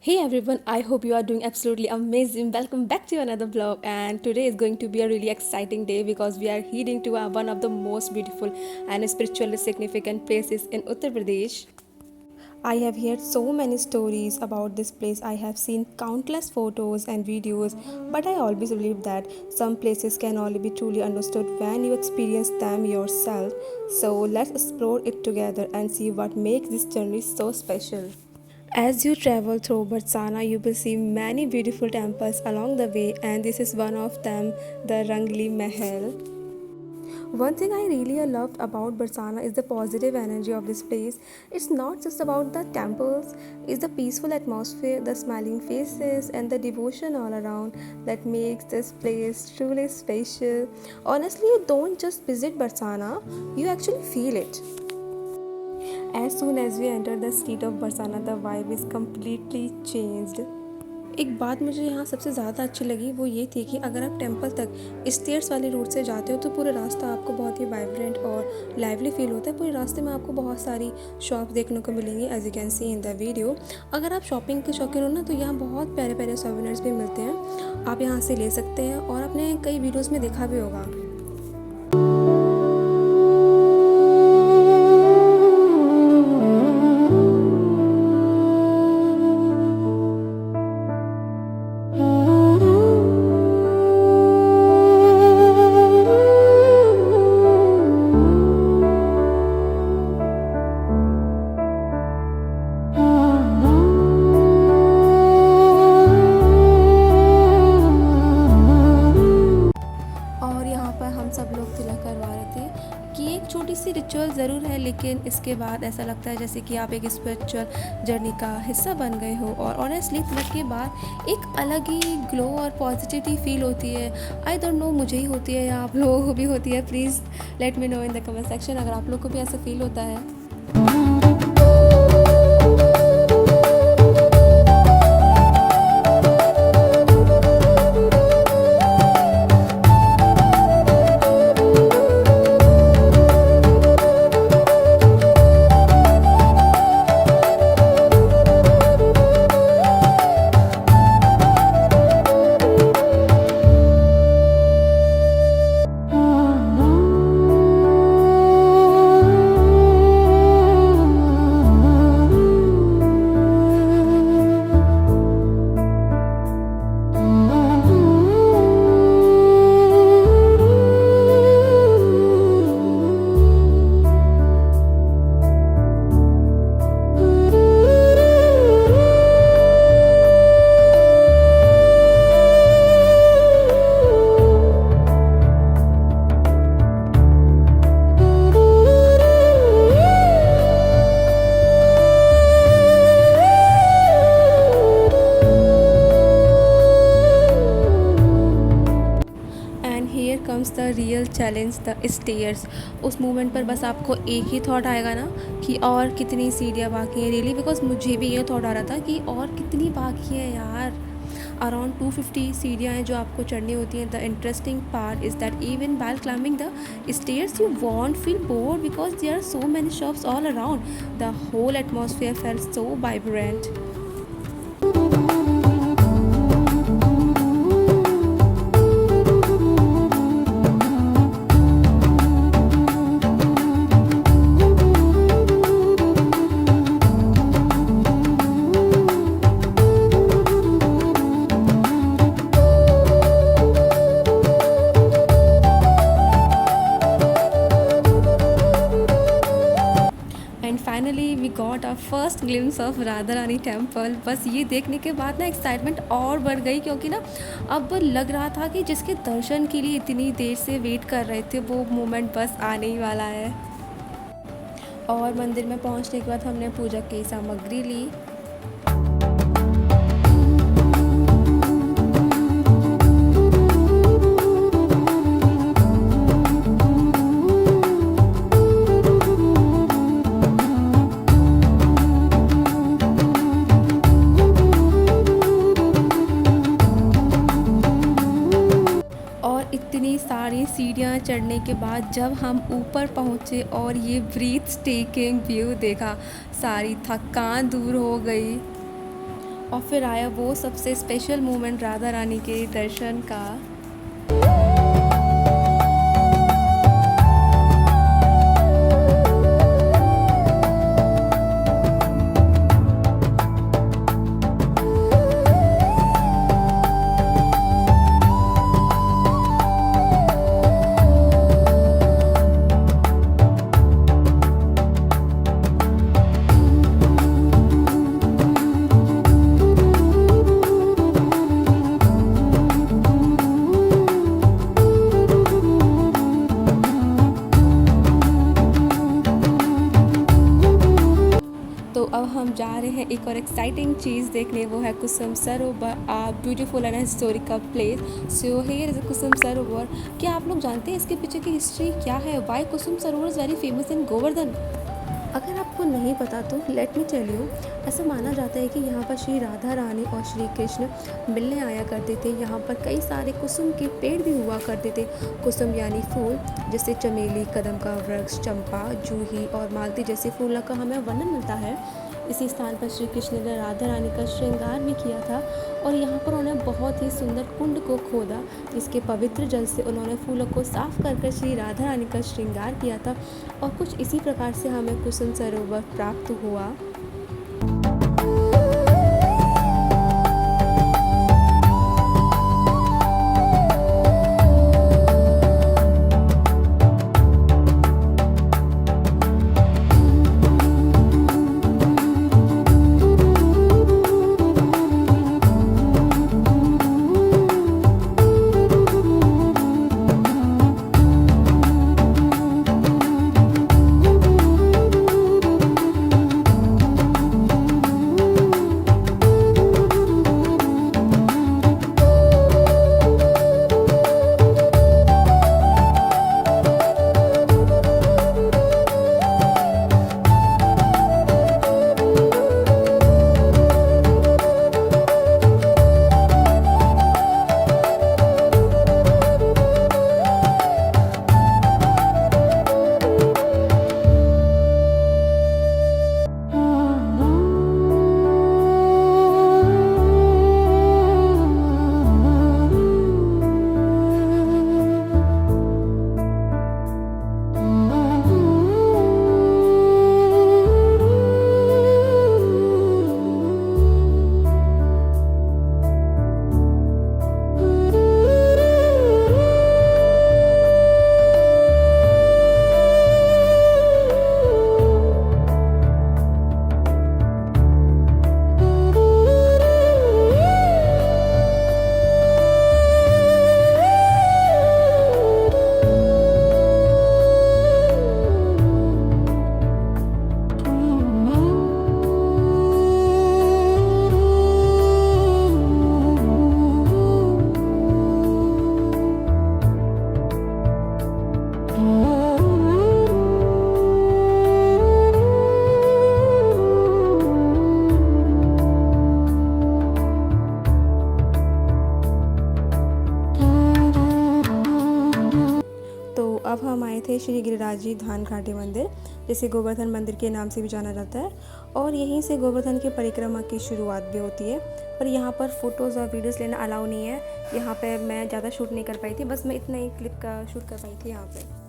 Hey everyone, I hope you are doing absolutely amazing. Welcome back to another vlog, and today is going to be a really exciting day because we are heading to one of the most beautiful and spiritually significant places in Uttar Pradesh. I have heard so many stories about this place. I have seen countless photos and videos, but I always believe that some places can only be truly understood when you experience them yourself. So let's explore it together and see what makes this journey so special. As you travel through Barsana, you will see many beautiful temples along the way, and this is one of them, the Rangli Mahal. One thing I really loved about Barsana is the positive energy of this place. It's not just about the temples, it's the peaceful atmosphere, the smiling faces, and the devotion all around that makes this place truly special. Honestly, you don't just visit Barsana, you actually feel it. As soon as we enter the street of Barsana, the vibe is completely changed. एक बात मुझे यहाँ सबसे ज़्यादा अच्छी लगी वो ये थी कि अगर आप टेंपल तक स्टेयर्स वाली रूट से जाते हो तो पूरा रास्ता आपको बहुत ही वाइब्रेंट और लाइवली फील होता है। पूरे रास्ते में आपको बहुत सारी शॉप देखने को मिलेंगी as you can see in the video. अगर आप शॉपिंग के शौकीन हो ना तो यहाँ बहुत प्यारे प्यारे सोवेनिर्स भी मिलते हैं, आप यहाँ से ले सकते हैं और आपने कई वीडियोज़ में देखा भी होगा। और यहाँ पर हम सब लोग तिलक करवा रहे थे कि एक छोटी सी रिचुअल ज़रूर है, लेकिन इसके बाद ऐसा लगता है जैसे कि आप एक स्पिरिचुअल जर्नी का हिस्सा बन गए हो। और ऑनेस्टली तिलक के बाद एक अलग ही ग्लो और पॉजिटिविटी फील होती है। आई डोंट नो मुझे ही होती है या आप लोगों को भी होती है। Please let me know in the comment section अगर आप लोग को भी ऐसा फील होता है। And here comes the real challenge, the stairs. उस मोमेंट पर बस आपको एक ही थॉट आएगा ना कि और कितनी सीढ़ियाँ बाकी हैं। रियली बिकॉज मुझे भी ये थॉट आ रहा था कि और कितनी बाकी है यार। अराउंड 250 सीढ़ियाँ हैं जो आपको चढ़नी होती हैं। The interesting part is that even while climbing the stairs you won't feel bored because there are so many shops all around. The whole atmosphere felt so vibrant. And finally we got a first glimpse of Radha Rani temple. बस ये देखने के बाद ना excitement और बढ़ गई, क्योंकि ना अब लग रहा था कि जिसके दर्शन के लिए इतनी देर से वेट कर रहे थे वो मोमेंट बस आने ही वाला है। और मंदिर में पहुंचने के बाद हमने पूजा की सामग्री ली। इतनी सारी सीढ़ियाँ चढ़ने के बाद जब हम ऊपर पहुँचे और ये ब्रीथ टेकिंग व्यू देखा, सारी थकान दूर हो गई। और फिर आया वो सबसे स्पेशल मोमेंट राधा रानी के दर्शन का। तो अब हम जा रहे हैं एक और एक्साइटिंग चीज़ देखने, वो है Kusum Sarovar, a beautiful and historical place. So here is Kusum Sarovar. क्या आप लोग जानते हैं इसके पीछे की हिस्ट्री क्या है? Y Kusum Sarovar is very famous in Govardhan? अगर आपको नहीं पता तो लेट मी टेल यू। ऐसा माना जाता है कि यहाँ पर श्री राधा रानी और श्री कृष्ण मिलने आया करते थे। यहाँ पर कई सारे कुसुम के पेड़ भी हुआ करते थे। कुसुम यानी फूल, जैसे चमेली, कदम का वृक्ष, चंपा, जूही और मालती जैसे फूलों का हमें वर्णन मिलता है। इसी स्थान पर श्री कृष्ण ने राधा रानी का श्रृंगार भी किया था और यहाँ पर उन्होंने बहुत ही सुंदर कुंड को खोदा, जिसके पवित्र जल से उन्होंने फूलों को साफ कर श्री राधा रानी का श्रृंगार किया था और कुछ इसी प्रकार से हमें कुसुम सरोवर प्राप्त हुआ। अब हम आए थे श्री गिरिराज जी धान घाटी मंदिर, जिसे गोवर्धन मंदिर के नाम से भी जाना जाता है, और यहीं से गोवर्धन की परिक्रमा की शुरुआत भी होती है। पर यहाँ पर फ़ोटोज़ और वीडियोज़ लेना अलाउ नहीं है। यहाँ पे मैं ज़्यादा शूट नहीं कर पाई थी, बस मैं इतना ही क्लिप का शूट कर पाई थी यहाँ पे।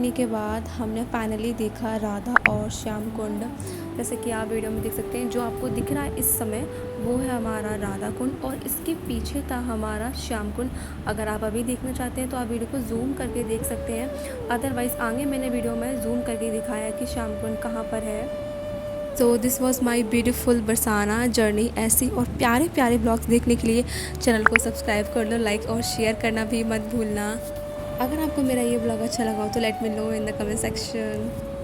जर्नी के बाद हमने फाइनली देखा राधा और श्याम कुंड। जैसे कि आप वीडियो में देख सकते हैं, जो आपको दिख रहा है इस समय वो है हमारा राधा कुंड और इसके पीछे था हमारा श्याम कुंड। अगर आप अभी देखना चाहते हैं तो आप वीडियो को जूम करके देख सकते हैं, अदरवाइज़ आगे मैंने वीडियो में जूम करके दिखाया कि श्याम कुंड कहाँ पर है। So this was my beautiful Barsana journey. ऐसी और प्यारे प्यारे ब्लॉग्स देखने के लिए चैनल को सब्सक्राइब कर लो, लाइक और शेयर करना भी मत भूलना। अगर आपको मेरा ये ब्लॉग अच्छा लगा हो तो let me know in the comment section.